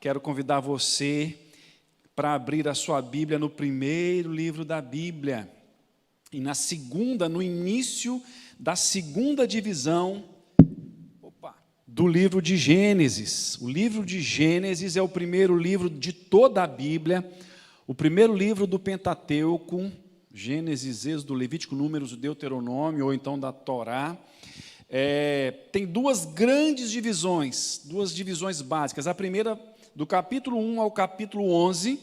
quero convidar você para abrir a sua Bíblia no primeiro livro da Bíblia. E no início da segunda divisão do livro de Gênesis. O livro de Gênesis é o primeiro livro de toda a Bíblia, o primeiro livro do Pentateuco, Gênesis, Êxodo, Levítico, Números, Deuteronômio, ou então da Torá. Tem duas grandes divisões, duas divisões básicas. A primeira, do capítulo 1 ao capítulo 11,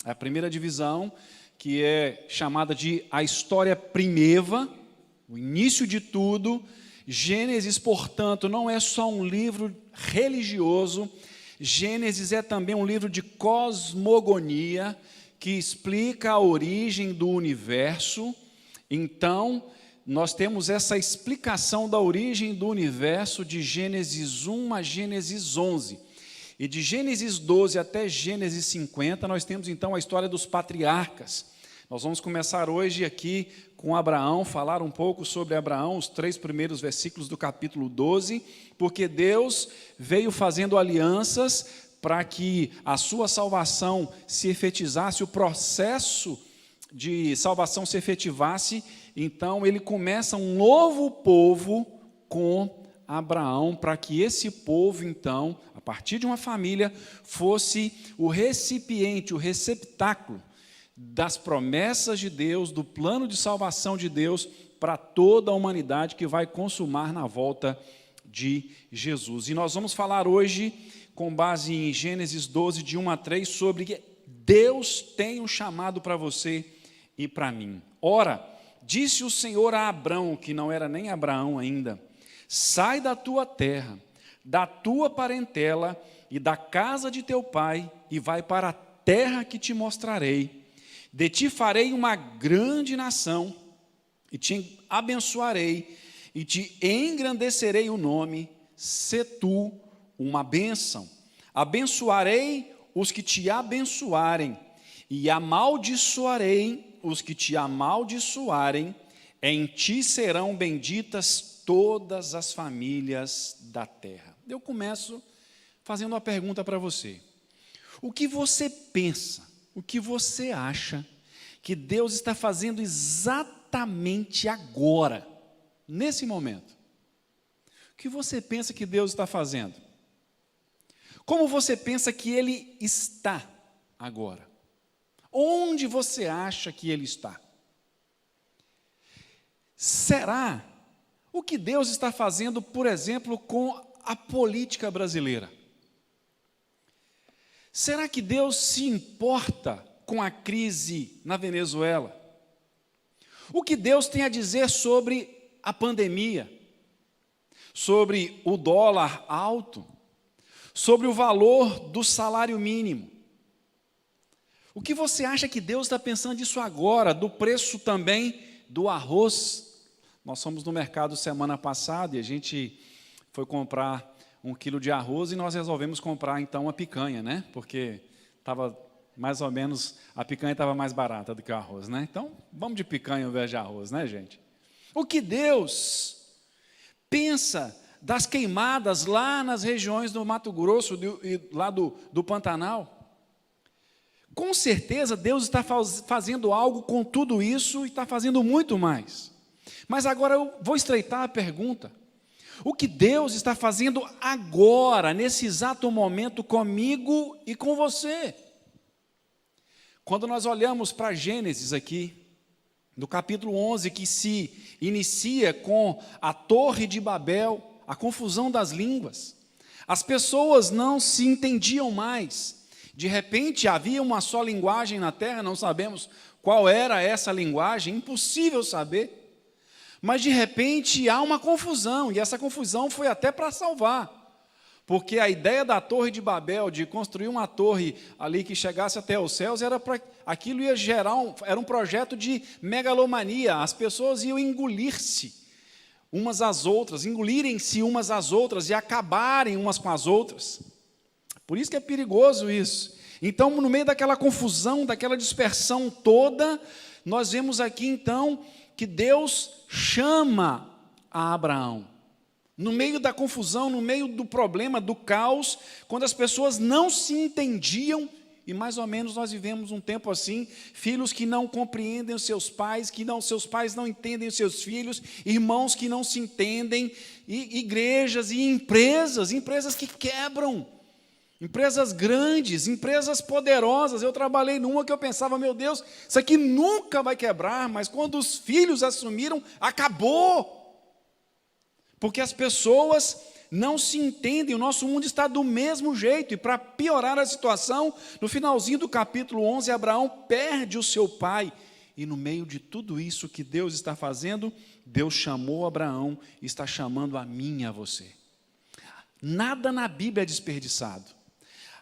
a primeira divisão, que é chamada de a história primeva, o início de tudo. Gênesis, portanto, não é só um livro religioso, Gênesis é também um livro de cosmogonia, que explica a origem do universo. Então, nós temos essa explicação da origem do universo de Gênesis 1 a Gênesis 11. E de Gênesis 12 até Gênesis 50, nós temos então a história dos patriarcas. Nós vamos começar hoje aqui com Abraão, falar um pouco sobre Abraão, os 3 primeiros versículos do capítulo 12, porque Deus veio fazendo alianças para que a sua salvação se efetivasse, o processo de salvação se efetivasse. Então ele começa um novo povo com Abraão, para que esse povo, então, a partir de uma família, fosse o recipiente, o receptáculo das promessas de Deus, do plano de salvação de Deus para toda a humanidade que vai consumar na volta de Jesus. E nós vamos falar hoje, com base em Gênesis 12, de 1 a 3, sobre que Deus tem um chamado para você e para mim. Ora, disse o Senhor a Abrão, que não era nem Abraão ainda: sai da tua terra, da tua parentela e da casa de teu pai, e vai para a terra que te mostrarei. De ti farei uma grande nação, e te abençoarei, e te engrandecerei o nome, sê tu uma bênção. Abençoarei os que te abençoarem, e amaldiçoarei os que te amaldiçoarem. Em ti serão benditas todas as famílias da terra. Eu começo fazendo uma pergunta para você. O que você pensa? O que você acha que Deus está fazendo exatamente agora, nesse momento? O que você pensa que Deus está fazendo? Como você pensa que Ele está agora? Onde você acha que Ele está? Será o que Deus está fazendo, por exemplo, com a política brasileira? Será que Deus se importa com a crise na Venezuela? O que Deus tem a dizer sobre a pandemia? Sobre o dólar alto? Sobre o valor do salário mínimo? O que você acha que Deus está pensando disso agora? Do preço também do arroz? Nós fomos no mercado semana passada e a gente foi comprar 1 quilo de arroz e nós resolvemos comprar então uma picanha, né? Porque estava mais ou menos, a picanha estava mais barata do que o arroz, né? Então, vamos de picanha ao invés de arroz, né, gente? O que Deus pensa das queimadas lá nas regiões do Mato Grosso e lá do Pantanal? Com certeza Deus está fazendo algo com tudo isso e está fazendo muito mais. Mas agora eu vou estreitar a pergunta. O que Deus está fazendo agora, nesse exato momento, comigo e com você? Quando nós olhamos para Gênesis aqui, no capítulo 11, que se inicia com a Torre de Babel, a confusão das línguas, as pessoas não se entendiam mais. De repente havia uma só linguagem na terra, não sabemos qual era essa linguagem, impossível saber. Mas de repente há uma confusão, e essa confusão foi até para salvar, porque a ideia da Torre de Babel, de construir uma torre ali que chegasse até os céus, aquilo ia gerar era um projeto de megalomania. As pessoas iam engolir-se umas às outras, engolirem-se umas às outras e acabarem umas com as outras. Por isso que é perigoso isso. Então, no meio daquela confusão, daquela dispersão toda, nós vemos aqui então que Deus chama a Abraão. no meio da confusão, no meio do problema, do caos, quando as pessoas não se entendiam, e mais ou menos nós vivemos um tempo assim, filhos que não compreendem os seus pais, seus pais não entendem os seus filhos, irmãos que não se entendem, e igrejas e empresas que quebram, empresas grandes, empresas poderosas. Eu trabalhei numa que eu pensava, meu Deus, isso aqui nunca vai quebrar, mas quando os filhos assumiram, acabou. Porque as pessoas não se entendem, o nosso mundo está do mesmo jeito. E para piorar a situação, no finalzinho do capítulo 11, Abraão perde o seu pai. E no meio de tudo isso que Deus está fazendo, Deus chamou Abraão e está chamando a mim e a você. Nada na Bíblia é desperdiçado.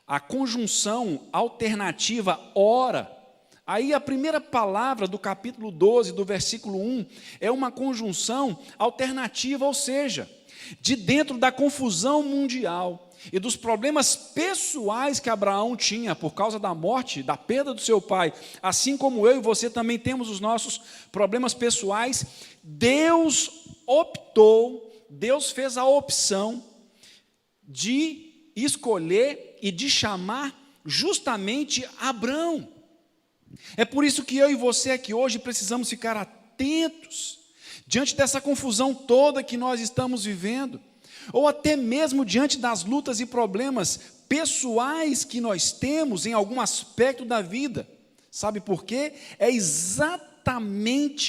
A conjunção alternativa ora, aí a primeira palavra do capítulo 12, do versículo 1, é uma conjunção alternativa, ou seja, de dentro da confusão mundial e dos problemas pessoais que Abraão tinha por causa da morte, da perda do seu pai, assim como eu e você também temos os nossos problemas pessoais, Deus fez a opção de escolher e de chamar justamente Abraão. É por isso que eu e você aqui hoje precisamos ficar atentos diante dessa confusão toda que nós estamos vivendo, ou até mesmo diante das lutas e problemas pessoais que nós temos em algum aspecto da vida. Sabe por quê? É exatamente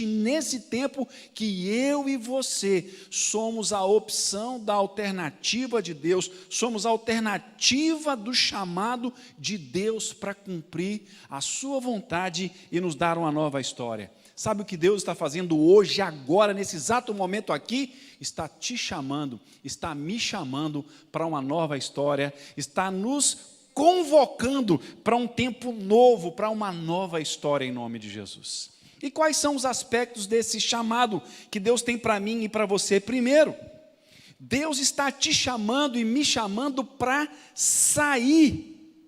nesse tempo que eu e você somos a opção da alternativa de Deus, somos a alternativa do chamado de Deus para cumprir a sua vontade e nos dar uma nova história. Sabe o que Deus está fazendo hoje, agora, nesse exato momento aqui? Está te chamando, está me chamando para uma nova história, está nos convocando para um tempo novo, para uma nova história em nome de Jesus. E quais são os aspectos desse chamado que Deus tem para mim e para você? Primeiro, Deus está te chamando e me chamando para sair.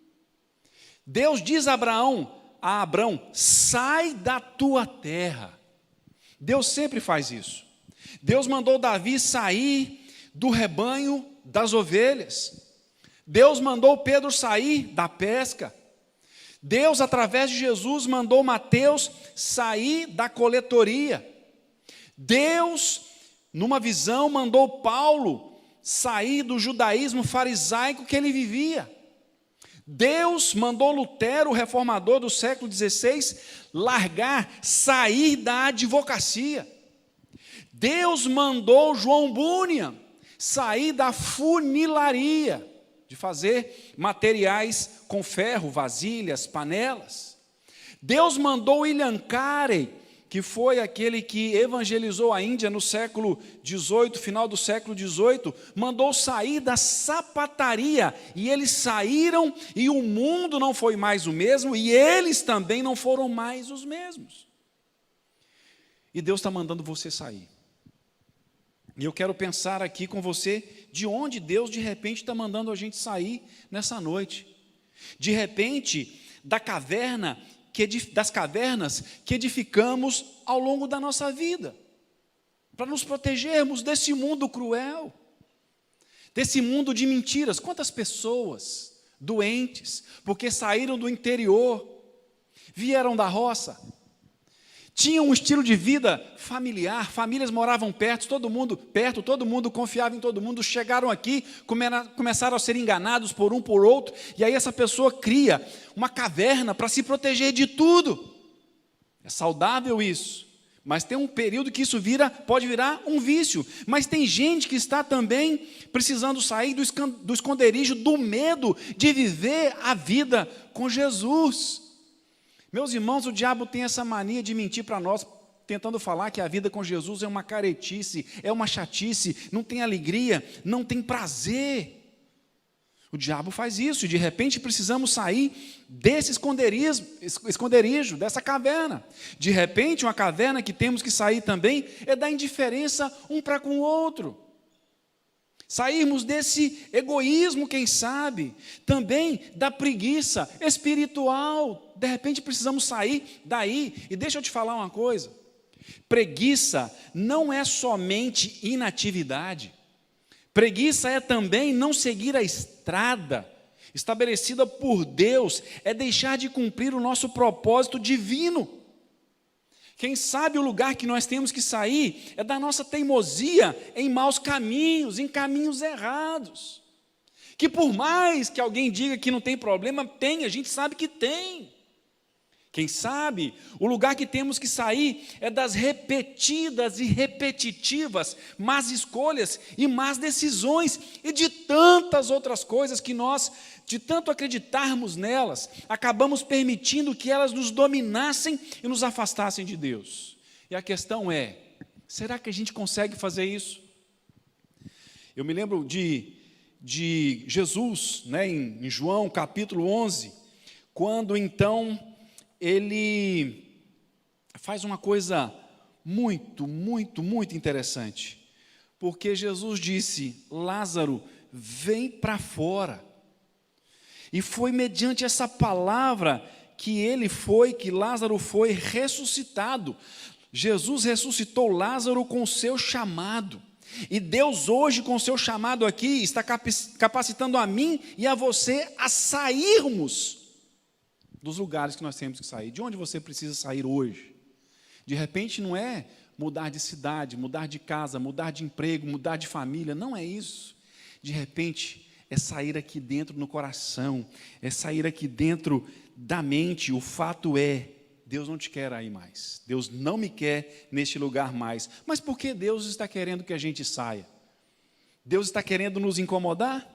Deus diz a Abraão, sai da tua terra. Deus sempre faz isso. Deus mandou Davi sair do rebanho das ovelhas. Deus mandou Pedro sair da pesca. Deus, através de Jesus, mandou Mateus sair da coletoria. Deus, numa visão, mandou Paulo sair do judaísmo farisaico que ele vivia. Deus mandou Lutero, o reformador do século XVI, sair da advocacia. Deus mandou João Bunyan sair da funilaria, de fazer materiais com ferro, vasilhas, panelas. Deus mandou William Carey, que foi aquele que evangelizou a Índia no século XVIII, final do século XVIII, mandou sair da sapataria, e eles saíram, e o mundo não foi mais o mesmo, e eles também não foram mais os mesmos. E Deus está mandando você sair. E eu quero pensar aqui com você, de onde Deus de repente está mandando a gente sair nessa noite. De repente, das cavernas que edificamos ao longo da nossa vida, para nos protegermos desse mundo cruel, desse mundo de mentiras. Quantas pessoas doentes, porque saíram do interior, vieram da roça, tinham um estilo de vida familiar, famílias moravam perto, todo mundo confiava em todo mundo, chegaram aqui, começaram a ser enganados por um por outro, e aí essa pessoa cria uma caverna para se proteger de tudo. É saudável isso, mas tem um período que isso pode virar um vício. Mas tem gente que está também precisando sair do esconderijo, do medo de viver a vida com Jesus. Meus irmãos, o diabo tem essa mania de mentir para nós, tentando falar que a vida com Jesus é uma caretice, é uma chatice, não tem alegria, não tem prazer. O diabo faz isso, e de repente precisamos sair desse esconderijo, dessa caverna. De repente, uma caverna que temos que sair também é da indiferença um para com o outro. Sairmos desse egoísmo, quem sabe, também da preguiça espiritual. De repente precisamos sair daí. E deixa eu te falar uma coisa: preguiça não é somente inatividade. Preguiça é também não seguir a estrada estabelecida por Deus, é deixar de cumprir o nosso propósito divino. Quem sabe o lugar que nós temos que sair é da nossa teimosia em maus caminhos, em caminhos errados. Que por mais que alguém diga que não tem problema, tem, a gente sabe que tem. Quem sabe o lugar que temos que sair é das repetidas e repetitivas más escolhas e más decisões e de tantas outras coisas que nós, de tanto acreditarmos nelas, acabamos permitindo que elas nos dominassem e nos afastassem de Deus. E a questão é, será que a gente consegue fazer isso? Eu me lembro de Jesus, né, em João capítulo 11, quando então ele faz uma coisa muito, muito, muito interessante, porque Jesus disse, Lázaro, vem para fora, e foi mediante essa palavra que Lázaro foi ressuscitado. Jesus ressuscitou Lázaro com o seu chamado, e Deus hoje com o seu chamado aqui, está capacitando a mim e a você a sairmos dos lugares que nós temos que sair. De onde você precisa sair hoje? De repente não é mudar de cidade, mudar de casa, mudar de emprego, mudar de família, não é isso. De repente é sair aqui dentro no coração, é sair aqui dentro da mente. O fato é, Deus não te quer aí mais. Deus não me quer neste lugar mais. Mas por que Deus está querendo que a gente saia? Deus está querendo nos incomodar?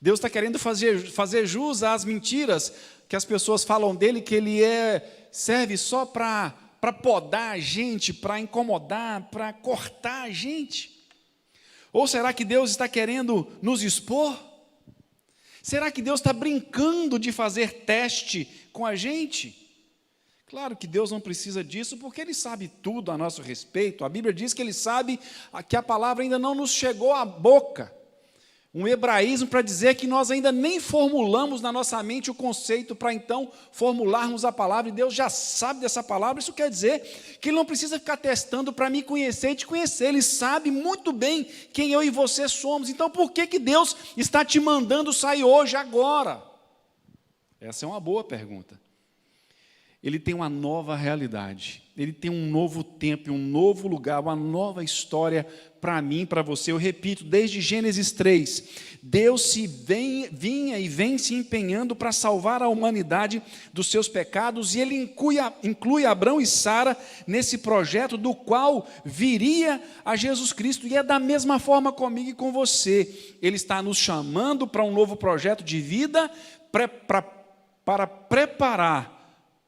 Deus está querendo fazer jus às mentiras que as pessoas falam dele, que ele serve só para podar a gente, para incomodar, para cortar a gente? Ou será que Deus está querendo nos expor? Será que Deus está brincando de fazer teste com a gente? Claro que Deus não precisa disso, porque Ele sabe tudo a nosso respeito. A Bíblia diz que Ele sabe que a palavra ainda não nos chegou à boca. Um hebraísmo para dizer que nós ainda nem formulamos na nossa mente o conceito para então formularmos a palavra, e Deus já sabe dessa palavra. Isso quer dizer que Ele não precisa ficar testando para me conhecer e te conhecer. Ele sabe muito bem quem eu e você somos. Então por que Deus está te mandando sair hoje, agora? Essa é uma boa pergunta. Ele tem uma nova realidade, Ele tem um novo tempo, um novo lugar, uma nova história para mim, para você. Eu repito, desde Gênesis 3, Deus vinha e vem se empenhando para salvar a humanidade dos seus pecados, e Ele inclui Abrão e Sara nesse projeto do qual viria a Jesus Cristo, e é da mesma forma comigo e com você. Ele está nos chamando para um novo projeto de vida, para preparar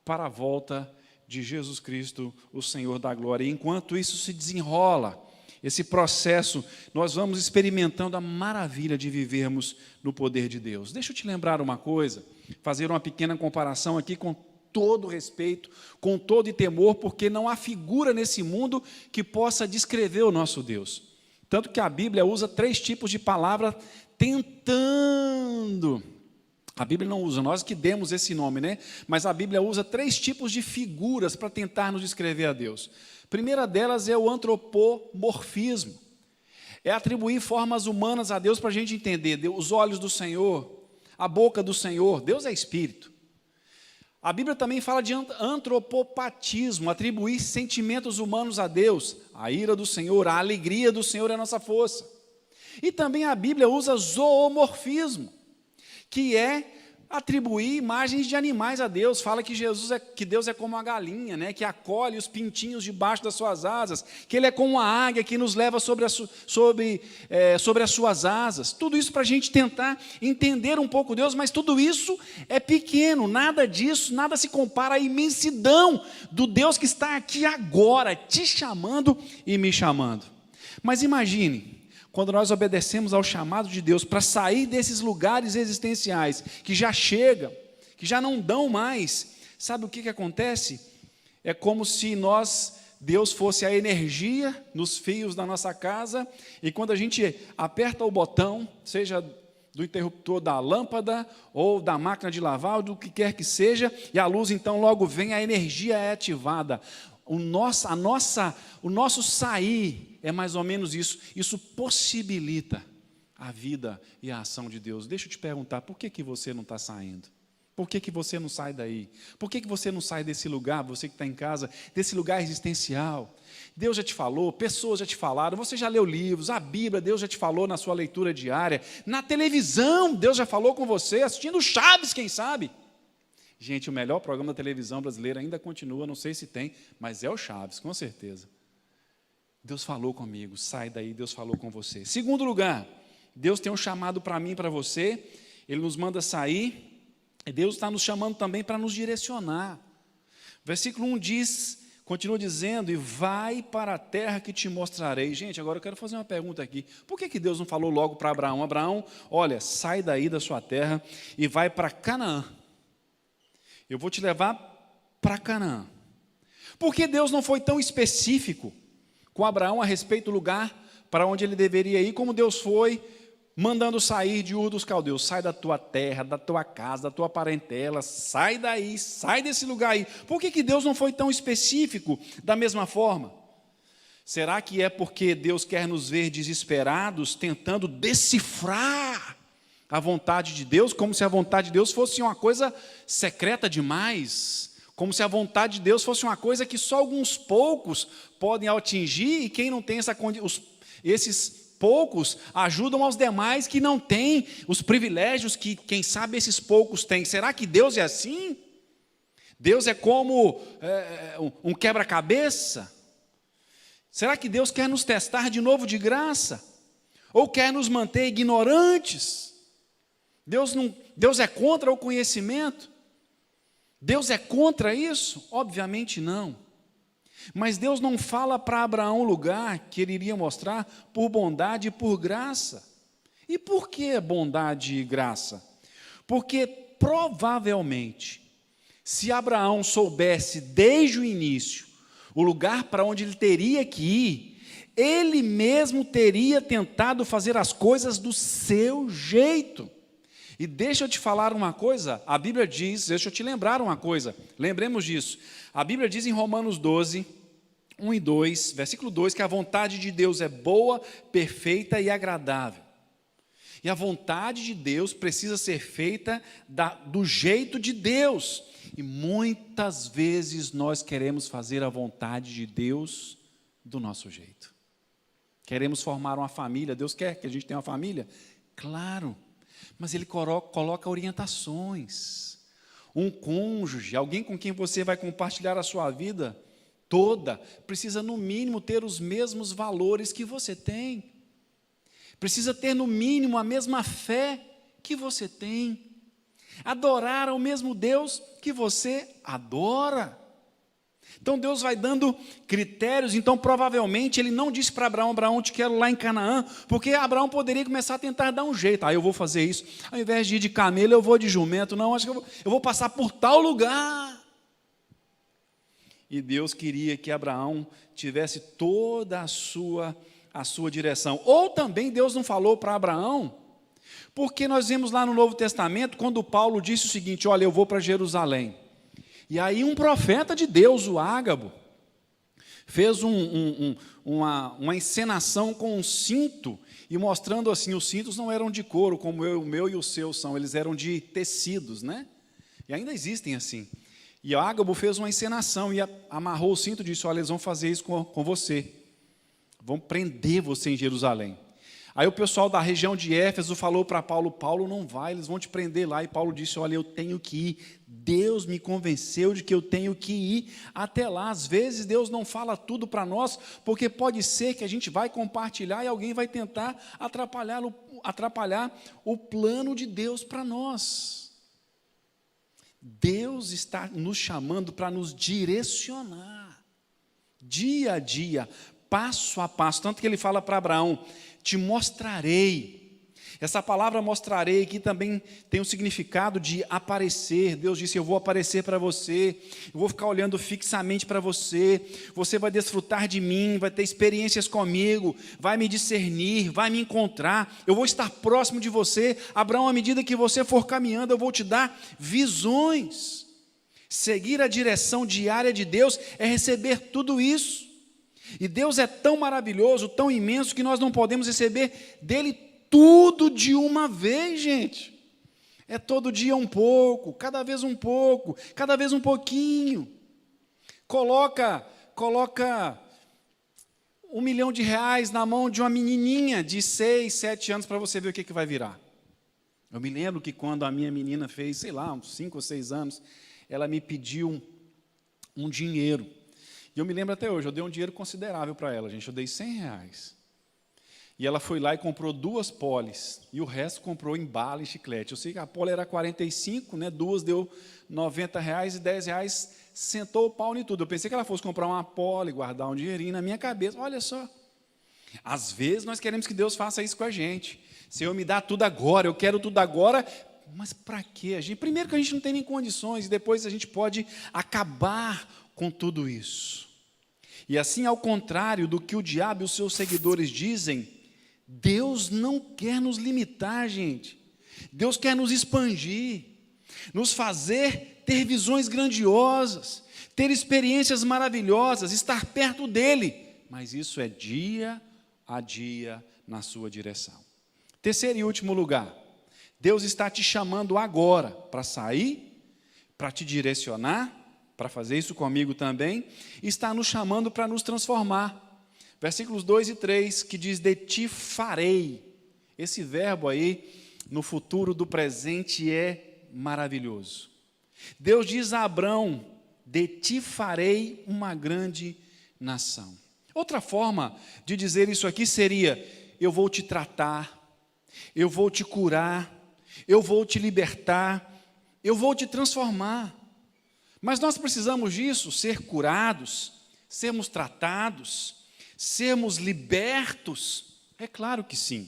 para a volta de Jesus Cristo, o Senhor da glória. E enquanto isso se desenrola, esse processo, nós vamos experimentando a maravilha de vivermos no poder de Deus. Deixa eu te lembrar uma coisa, fazer uma pequena comparação aqui com todo respeito, com todo temor, porque não há figura nesse mundo que possa descrever o nosso Deus. Tanto que a Bíblia usa 3 tipos de palavra tentando. A Bíblia não usa, nós que demos esse nome, né? Mas a Bíblia usa 3 tipos de figuras para tentar nos descrever a Deus. A primeira delas é o antropomorfismo. É atribuir formas humanas a Deus para a gente entender. Os olhos do Senhor, a boca do Senhor, Deus é espírito. A Bíblia também fala de antropopatismo, atribuir sentimentos humanos a Deus. A ira do Senhor, a alegria do Senhor é a nossa força. E também a Bíblia usa zoomorfismo, que é atribuir imagens de animais a Deus. Fala que Deus é como uma galinha, né, que acolhe os pintinhos debaixo das suas asas, que Ele é como uma águia que nos leva sobre as suas asas. Tudo isso para a gente tentar entender um pouco Deus, mas tudo isso é pequeno, nada disso, nada se compara à imensidão do Deus que está aqui agora, te chamando e me chamando. Mas imagine, quando nós obedecemos ao chamado de Deus para sair desses lugares existenciais que já chegam, que já não dão mais, sabe o que acontece? É como se Deus fosse a energia nos fios da nossa casa, e quando a gente aperta o botão, seja do interruptor da lâmpada ou da máquina de lavar, ou do que quer que seja, e a luz então logo vem, a energia é ativada. o nosso sair é mais ou menos isso. Isso possibilita a vida e a ação de Deus. Deixa eu te perguntar, por que você não está saindo? Por que você não sai daí? Por que você não sai desse lugar, você que está em casa, desse lugar existencial? Deus já te falou, pessoas já te falaram, você já leu livros, a Bíblia, Deus já te falou na sua leitura diária, na televisão, Deus já falou com você, assistindo Chaves, quem sabe? Gente, o melhor programa da televisão brasileira ainda continua, não sei se tem, mas é o Chaves, com certeza. Deus falou comigo, sai daí, Deus falou com você. Segundo lugar, Deus tem um chamado para mim e para você, Ele nos manda sair, e Deus está nos chamando também para nos direcionar. Versículo 1 diz, continua dizendo, e vai para a terra que te mostrarei. Gente, agora eu quero fazer uma pergunta aqui. Por que Deus não falou logo para Abraão? Abraão, olha, sai daí da sua terra e vai para Canaã. Eu vou te levar para Canaã. Por que Deus não foi tão específico com Abraão a respeito do lugar para onde ele deveria ir, como Deus foi mandando sair de Ur dos Caldeus? Sai da tua terra, da tua casa, da tua parentela, sai daí, sai desse lugar aí. Por que Deus não foi tão específico da mesma forma? Será que é porque Deus quer nos ver desesperados, tentando decifrar a vontade de Deus, como se a vontade de Deus fosse uma coisa secreta demais, como se a vontade de Deus fosse uma coisa que só alguns poucos podem atingir, e quem não tem esses poucos ajudam aos demais que não têm os privilégios que, quem sabe, esses poucos têm. Será que Deus é assim? Deus é como um quebra-cabeça? Será que Deus quer nos testar de novo de graça? Ou quer nos manter ignorantes? Deus é contra o conhecimento? Deus é contra isso? Obviamente não. Mas Deus não fala para Abraão o lugar que ele iria mostrar por bondade e por graça. E por que bondade e graça? Porque provavelmente, se Abraão soubesse desde o início o lugar para onde ele teria que ir, ele mesmo teria tentado fazer as coisas do seu jeito. E deixa eu te falar uma coisa, a Bíblia diz, deixa eu te lembrar uma coisa, lembremos disso. A Bíblia diz em Romanos 12, 1 e 2, versículo 2, que a vontade de Deus é boa, perfeita e agradável. E a vontade de Deus precisa ser feita do jeito de Deus. E muitas vezes nós queremos fazer a vontade de Deus do nosso jeito. Queremos formar uma família, Deus quer que a gente tenha uma família? Claro. Mas Ele coloca orientações, um cônjuge, alguém com quem você vai compartilhar a sua vida toda, precisa no mínimo ter os mesmos valores que você tem, precisa ter no mínimo a mesma fé que você tem, adorar ao mesmo Deus que você adora. Então Deus vai dando critérios. Então provavelmente Ele não disse para Abraão, Abraão, te quero lá em Canaã, porque Abraão poderia começar a tentar dar um jeito, eu vou fazer isso, ao invés de ir de camelo eu vou de jumento, não, acho que eu vou passar por tal lugar. E Deus queria que Abraão tivesse toda a sua direção. Ou também Deus não falou para Abraão, porque nós vemos lá no Novo Testamento, quando Paulo disse o seguinte, olha, eu vou para Jerusalém. E aí um profeta de Deus, o Ágabo, fez uma encenação com um cinto, e mostrando assim, os cintos não eram de couro, como o meu e o seu são, eles eram de tecidos, né? E ainda existem assim. E Ágabo fez uma encenação, e amarrou o cinto e disse, olha, eles vão fazer isso com você, vão prender você em Jerusalém. Aí o pessoal da região de Éfeso falou para Paulo, Paulo não vai, eles vão te prender lá. E Paulo disse, olha, eu tenho que ir, Deus me convenceu de que eu tenho que ir até lá. Às vezes Deus não fala tudo para nós, porque pode ser que a gente vai compartilhar e alguém vai tentar atrapalhar o plano de Deus para nós. Deus está nos chamando para nos direcionar, dia a dia, passo a passo, tanto que Ele fala para Abraão, te mostrarei. Essa palavra mostrarei aqui também tem o significado de aparecer. Deus disse, eu vou aparecer para você, eu vou ficar olhando fixamente para você, você vai desfrutar de mim, vai ter experiências comigo, vai me discernir, vai me encontrar, eu vou estar próximo de você. Abraão, à medida que você for caminhando, eu vou te dar visões. Seguir a direção diária de Deus é receber tudo isso. E Deus é tão maravilhoso, tão imenso, que nós não podemos receber dele tudo de uma vez, gente. É todo dia um pouco, cada vez um pouco, cada vez um pouquinho. Coloca R$1 milhão na mão de uma menininha de 6, 7 anos para você ver o que vai virar. Eu me lembro que quando a minha menina fez, sei lá, uns 5 ou 6 anos, ela me pediu um dinheiro. E eu me lembro até hoje, eu dei um dinheiro considerável para ela, gente, eu dei R$100. E ela foi lá e comprou 2 polis, e o resto comprou em bala e chiclete. Eu sei que a poli era 45, né, 2 deu R$90 e R$10 sentou o pau em tudo. Eu pensei que ela fosse comprar uma poli, guardar um dinheirinho na minha cabeça. Olha só, às vezes nós queremos que Deus faça isso com a gente. Senhor, me dá tudo agora, eu quero tudo agora, mas para quê? Primeiro que a gente não tem nem condições, e depois a gente pode acabar com tudo isso. E assim, ao contrário do que o diabo e os seus seguidores dizem, Deus não quer nos limitar, gente. Deus quer nos expandir, nos fazer ter visões grandiosas, ter experiências maravilhosas, estar perto dEle. Mas isso é dia a dia na sua direção. Terceiro e último lugar, Deus está te chamando agora para sair, para te direcionar, para fazer isso comigo também, e está nos chamando para nos transformar. Versículos 2 e 3, que diz, de ti farei. Esse verbo aí, no futuro do presente, é maravilhoso. Deus diz a Abrão, de ti farei uma grande nação. Outra forma de dizer isso aqui seria, eu vou te tratar, eu vou te curar, eu vou te libertar, eu vou te transformar. Mas nós precisamos disso, ser curados, sermos tratados, sermos libertos? É claro que sim,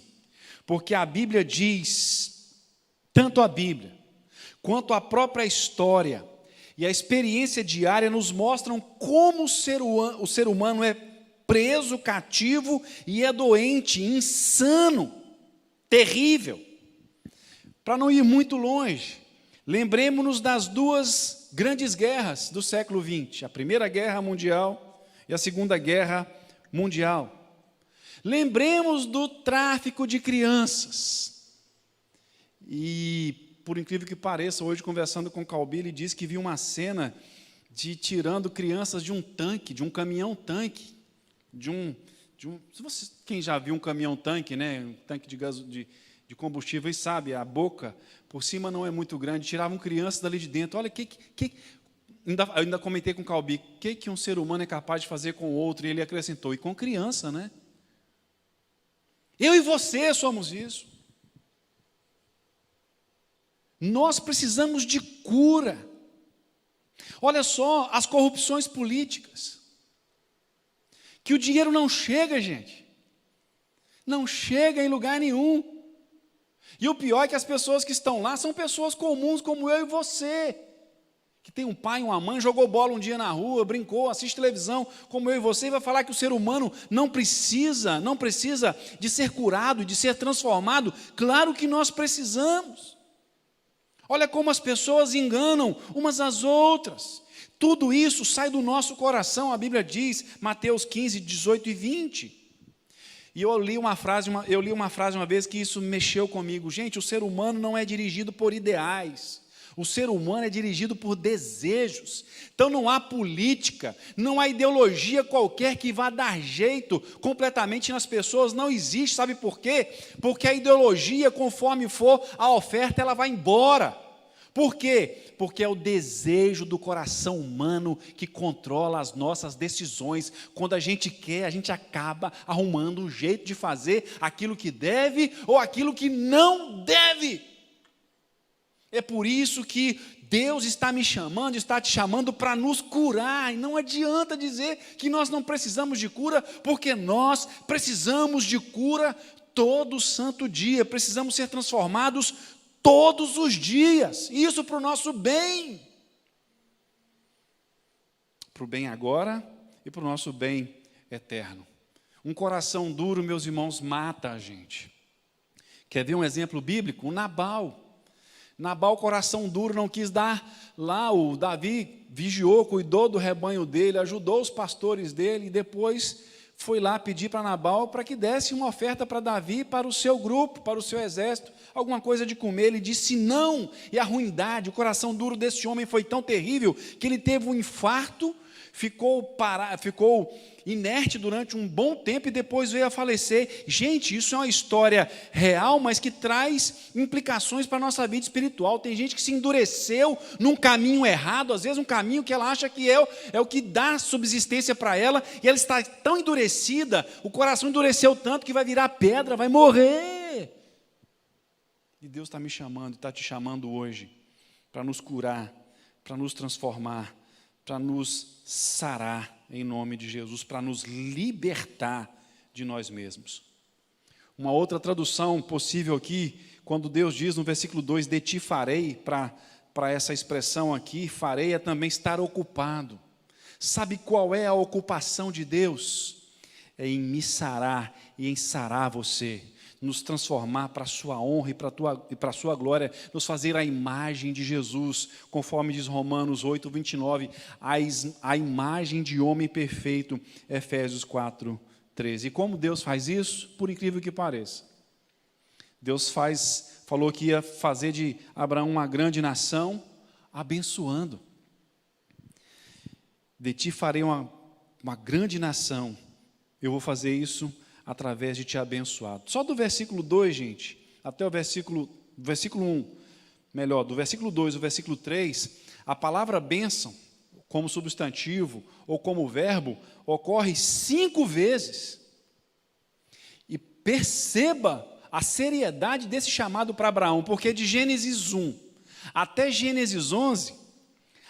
porque a Bíblia diz, tanto a Bíblia, quanto a própria história e a experiência diária nos mostram como o ser humano é preso, cativo e é doente, insano, terrível. Para não ir muito longe, lembremos-nos das 2 grandes guerras do século XX, a Primeira Guerra Mundial e a Segunda Guerra Mundial. Lembremos do tráfico de crianças. E, por incrível que pareça, hoje conversando com o Calbi, ele disse que viu uma cena de tirando crianças de um tanque, de um caminhão-tanque, quem já viu um caminhão-tanque, né, um tanque de combustível, e sabe, a boca por cima não é muito grande, tiravam crianças dali de dentro. Olha, eu ainda comentei com o Calbi, o que um ser humano é capaz de fazer com o outro, e ele acrescentou, e com criança, né? Eu e você somos isso. Nós precisamos de cura. Olha só, as corrupções políticas, que o dinheiro não chega, gente, não chega em lugar nenhum. E o pior é que as pessoas que estão lá são pessoas comuns como eu e você, que tem um pai, uma mãe, jogou bola um dia na rua, brincou, assiste televisão como eu e você, e vai falar que o ser humano não precisa de ser curado, de ser transformado. Claro que nós precisamos. Olha como as pessoas enganam umas às outras. Tudo isso sai do nosso coração, a Bíblia diz, Mateus 15, 18 e 20. E eu li uma frase uma vez que isso mexeu comigo. Gente, o ser humano não é dirigido por ideais. O ser humano é dirigido por desejos. Então não há política, não há ideologia qualquer que vá dar jeito completamente nas pessoas. Não existe, sabe por quê? Porque a ideologia, conforme for a oferta, ela vai embora. Por quê? Porque é o desejo do coração humano que controla as nossas decisões. Quando a gente quer, a gente acaba arrumando um jeito de fazer aquilo que deve ou aquilo que não deve. É por isso que Deus está me chamando, está te chamando para nos curar. E não adianta dizer que nós não precisamos de cura, porque nós precisamos de cura todo santo dia. Precisamos ser transformados todos os dias. Isso para o nosso bem. Para o bem agora e para o nosso bem eterno. Um coração duro, meus irmãos, mata a gente. Quer ver um exemplo bíblico? O Nabal. Nabal, coração duro, não quis dar lá. O Davi vigiou, cuidou do rebanho dele, ajudou os pastores dele, e depois foi lá pedir para Nabal para que desse uma oferta para Davi, para o seu grupo, para o seu exército, alguma coisa de comer. Ele disse não, e a ruindade, o coração duro desse homem foi tão terrível que ele teve um infarto, ficou inerte durante um bom tempo e depois veio a falecer. Gente, isso é uma história real, mas que traz implicações para a nossa vida espiritual. Tem gente que se endureceu num caminho errado, às vezes um caminho que ela acha que é o que dá subsistência para ela, e ela está tão endurecida, o coração endureceu tanto que vai virar pedra, vai morrer. E Deus está me chamando, está te chamando hoje para nos curar, para nos transformar, para nos sarar em nome de Jesus, para nos libertar de nós mesmos. Uma outra tradução possível aqui, quando Deus diz no versículo 2, de ti farei, para essa expressão aqui, farei é também estar ocupado. Sabe qual é a ocupação de Deus? É em me sarar e em sarar você, nos transformar para a sua honra e para a sua glória, nos fazer a imagem de Jesus, conforme diz Romanos 8, 29, a imagem de homem perfeito, Efésios 4, 13. E como Deus faz isso? Por incrível que pareça. Deus falou que ia fazer de Abraão uma grande nação, abençoando. De ti farei uma grande nação, eu vou fazer isso através de te abençoar. Só do versículo 2, gente, até o versículo 1, melhor, do versículo 2 ao versículo 3, a palavra bênção, como substantivo ou como verbo, ocorre 5 vezes. E perceba a seriedade desse chamado para Abraão, porque de Gênesis 1 até Gênesis 11,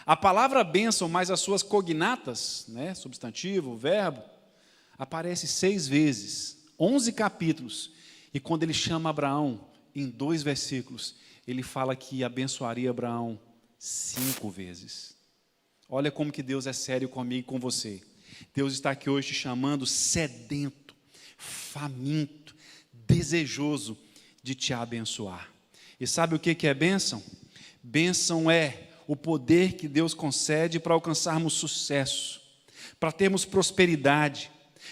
a palavra bênção mais as suas cognatas, né, substantivo, verbo, aparece 6 vezes, 11 capítulos, e quando ele chama Abraão, em 2 versículos, ele fala que abençoaria Abraão 5 vezes. Olha como que Deus é sério comigo e com você. Deus está aqui hoje te chamando sedento, faminto, desejoso de te abençoar. E sabe o que é bênção? Bênção é o poder que Deus concede para alcançarmos sucesso, para termos prosperidade,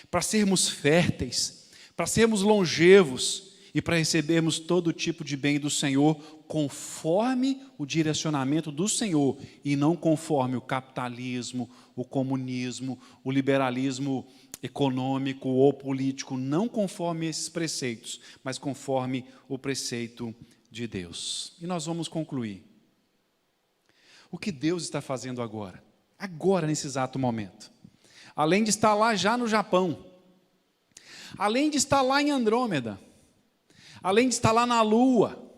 para sermos férteis, para sermos longevos e para recebermos todo tipo de bem do Senhor, conforme o direcionamento do Senhor e não conforme o capitalismo, o comunismo, o liberalismo econômico ou político, não conforme esses preceitos, mas conforme o preceito de Deus. E nós vamos concluir. O que Deus está fazendo agora? Agora, nesse exato momento. Além de estar lá já no Japão, além de estar lá em Andrômeda, além de estar lá na Lua,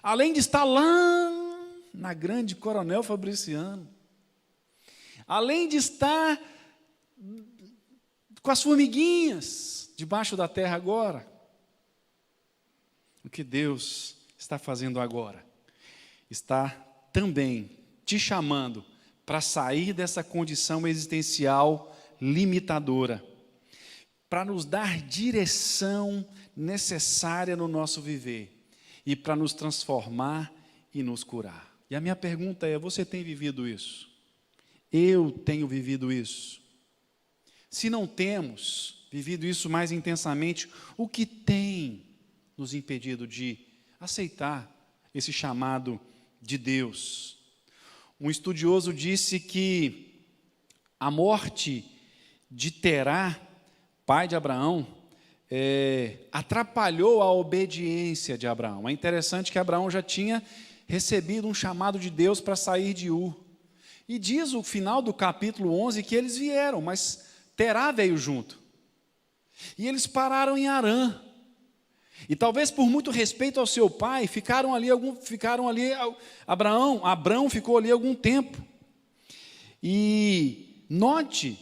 além de estar lá na grande Coronel Fabriciano, além de estar com as formiguinhas debaixo da terra agora, o que Deus está fazendo agora? Está também te chamando para sair dessa condição existencial limitadora, para nos dar direção necessária no nosso viver e para nos transformar e nos curar. E a minha pergunta é: você tem vivido isso? Eu tenho vivido isso? Se não temos vivido isso mais intensamente, o que tem nos impedido de aceitar esse chamado de Deus? Um estudioso disse que a morte de Terá, pai de Abraão, atrapalhou a obediência de Abraão. É interessante que Abraão já tinha recebido um chamado de Deus para sair de Ur. E diz o final do capítulo 11 que eles vieram, mas Terá veio junto. E eles pararam em Harã. E talvez por muito respeito ao seu pai, Abraão ficou ali algum tempo. E note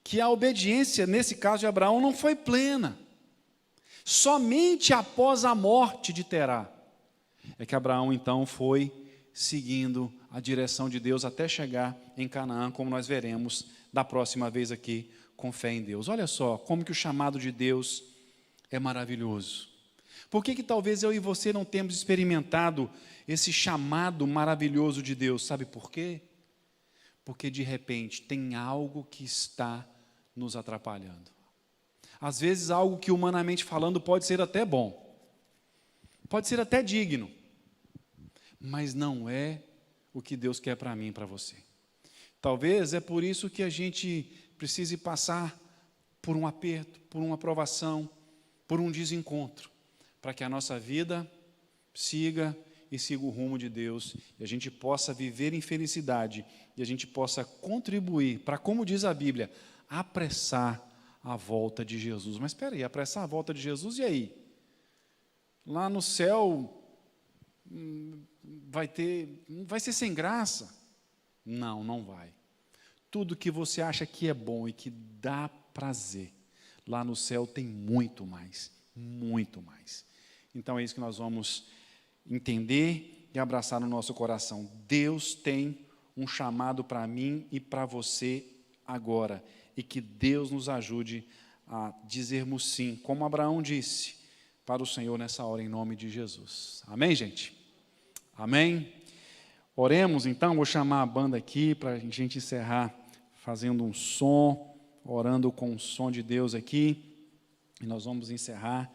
que a obediência, nesse caso de Abraão, não foi plena. Somente após a morte de Terá, é que Abraão então foi seguindo a direção de Deus até chegar em Canaã, como nós veremos da próxima vez aqui, com fé em Deus. Olha só como que o chamado de Deus é maravilhoso. Por que talvez eu e você não temos experimentado esse chamado maravilhoso de Deus? Sabe por quê? Porque de repente tem algo que está nos atrapalhando. Às vezes algo que humanamente falando pode ser até bom, pode ser até digno, mas não é o que Deus quer para mim e para você. Talvez é por isso que a gente precise passar por um aperto, por uma provação, por um desencontro, para que a nossa vida siga o rumo de Deus, e a gente possa viver em felicidade, e a gente possa contribuir para, como diz a Bíblia, apressar a volta de Jesus. Mas espera aí, apressar a volta de Jesus, e aí? Lá no céu vai ser sem graça? Não, não vai. Tudo que você acha que é bom e que dá prazer, lá no céu tem muito mais, muito mais. Então é isso que nós vamos entender e abraçar no nosso coração. Deus tem um chamado para mim e para você agora, e que Deus nos ajude a dizermos sim, como Abraão disse, para o Senhor nessa hora, em nome de Jesus. Amém, gente? Amém? Oremos então, vou chamar a banda aqui para a gente encerrar fazendo um som, orando com o som de Deus aqui, e nós vamos encerrar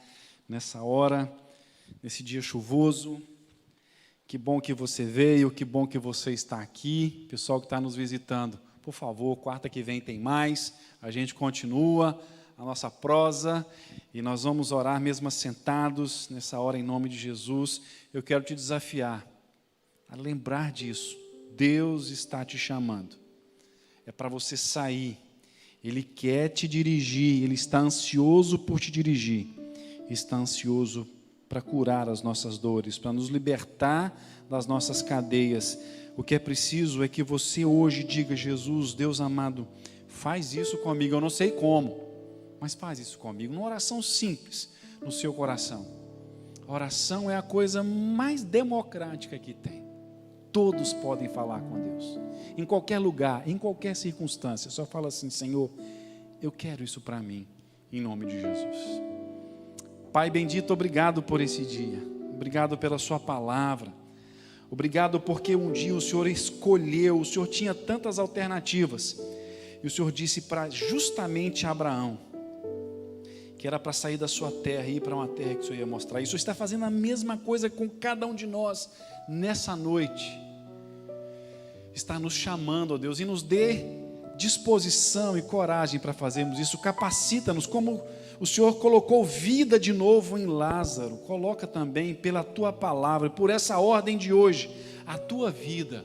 nessa hora, nesse dia chuvoso. Que bom que você veio, que bom que você está aqui, pessoal que está nos visitando, por favor, quarta que vem tem mais, a gente continua a nossa prosa, e nós vamos orar mesmo assentados, nessa hora em nome de Jesus. Eu quero te desafiar a lembrar disso, Deus está te chamando, é para você sair, Ele quer te dirigir, Ele está ansioso por te dirigir, está ansioso para curar as nossas dores, para nos libertar das nossas cadeias. O que é preciso é que você hoje diga: Jesus, Deus amado, faz isso comigo, eu não sei como, mas faz isso comigo, uma oração simples no seu coração. A oração é a coisa mais democrática que tem. Todos podem falar com Deus, em qualquer lugar, em qualquer circunstância. Só fala assim: Senhor, eu quero isso para mim, em nome de Jesus. Pai bendito, obrigado por esse dia, obrigado pela sua palavra, obrigado porque um dia o Senhor escolheu, o Senhor tinha tantas alternativas, e o Senhor disse para justamente Abraão, que era para sair da sua terra e ir para uma terra que o Senhor ia mostrar. E o Senhor está fazendo a mesma coisa com cada um de nós, nessa noite, está nos chamando, ó Deus, e nos dê disposição e coragem para fazermos isso, capacita-nos, como o Senhor colocou vida de novo em Lázaro, coloca também pela Tua palavra, por essa ordem de hoje, a Tua vida,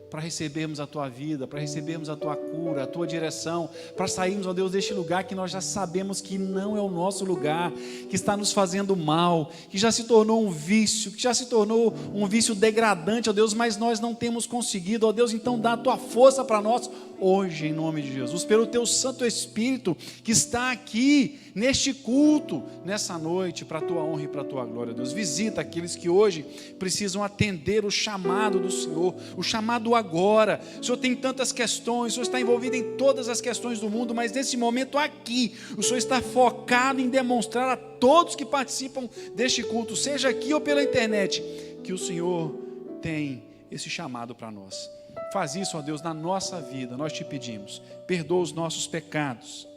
para recebermos a Tua vida, para recebermos a Tua cura, a Tua direção, para sairmos, ó Deus, deste lugar que nós já sabemos que não é o nosso lugar, que está nos fazendo mal, que já se tornou um vício, que já se tornou um vício degradante, ó Deus, mas nós não temos conseguido, ó Deus, então dá a Tua força para nós, hoje, em nome de Jesus, pelo Teu Santo Espírito, que está aqui, neste culto, nessa noite, para a Tua honra e para a Tua glória, Deus. Visita aqueles que hoje precisam atender o chamado do Senhor, o chamado agora. O Senhor tem tantas questões, o Senhor está envolvido em todas as questões do mundo, mas nesse momento aqui, o Senhor está focado em demonstrar a todos que participam deste culto, seja aqui ou pela internet, que o Senhor tem esse chamado para nós. Faz isso, ó Deus, na nossa vida, nós te pedimos. Perdoa os nossos pecados,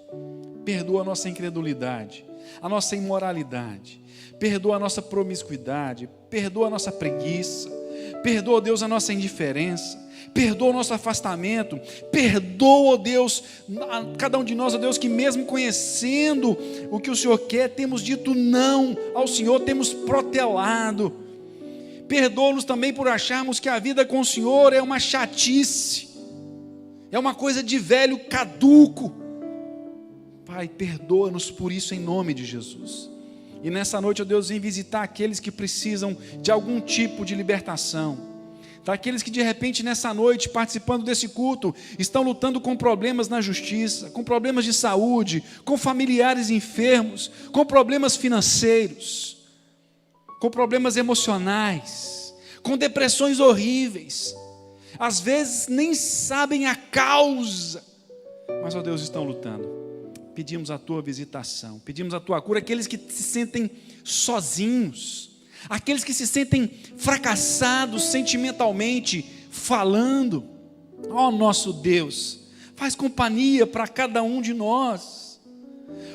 perdoa a nossa incredulidade, a nossa imoralidade, perdoa a nossa promiscuidade, perdoa a nossa preguiça, perdoa, Deus, a nossa indiferença, perdoa o nosso afastamento, perdoa, ó Deus, a cada um de nós, ó Deus, que mesmo conhecendo o que o Senhor quer, temos dito não ao Senhor, temos protelado. Perdoa-nos também por acharmos que a vida com o Senhor é uma chatice, é uma coisa de velho caduco. Pai, perdoa-nos por isso em nome de Jesus. E nessa noite, ó Deus, vem visitar aqueles que precisam de algum tipo de libertação. Daqueles que de repente nessa noite, participando desse culto, estão lutando com problemas na justiça, com problemas de saúde, com familiares enfermos, com problemas financeiros, com problemas emocionais, com depressões horríveis, às vezes nem sabem a causa, mas, ó Deus, estão lutando. Pedimos a Tua visitação, pedimos a Tua cura, aqueles que se sentem sozinhos, aqueles que se sentem fracassados sentimentalmente falando. Ó nosso Deus, faz companhia para cada um de nós.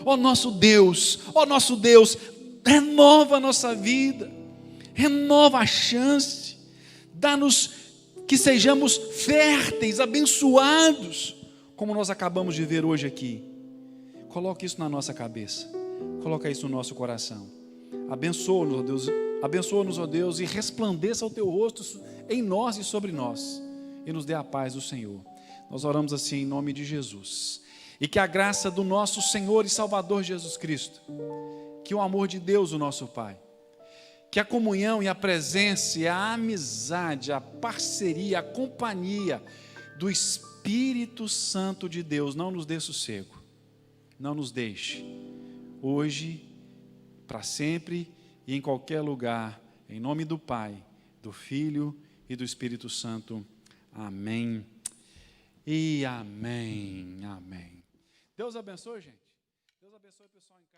Ó nosso Deus, renova a nossa vida, renova a chance, dá-nos que sejamos férteis, abençoados, como nós acabamos de ver hoje aqui. Coloque isso na nossa cabeça, coloca isso no nosso coração. Abençoa-nos, ó Deus, e resplandeça o teu rosto em nós e sobre nós, e nos dê a paz do Senhor. Nós oramos assim em nome de Jesus, e que a graça do nosso Senhor e Salvador Jesus Cristo, que o amor de Deus, o nosso Pai, que a comunhão e a presença, e a amizade, a parceria, a companhia do Espírito Santo de Deus não nos dê sossego, não nos deixe, hoje, para sempre e em qualquer lugar, em nome do Pai, do Filho e do Espírito Santo. Amém e amém, amém. Deus abençoe, gente. Deus abençoe o pessoal em casa.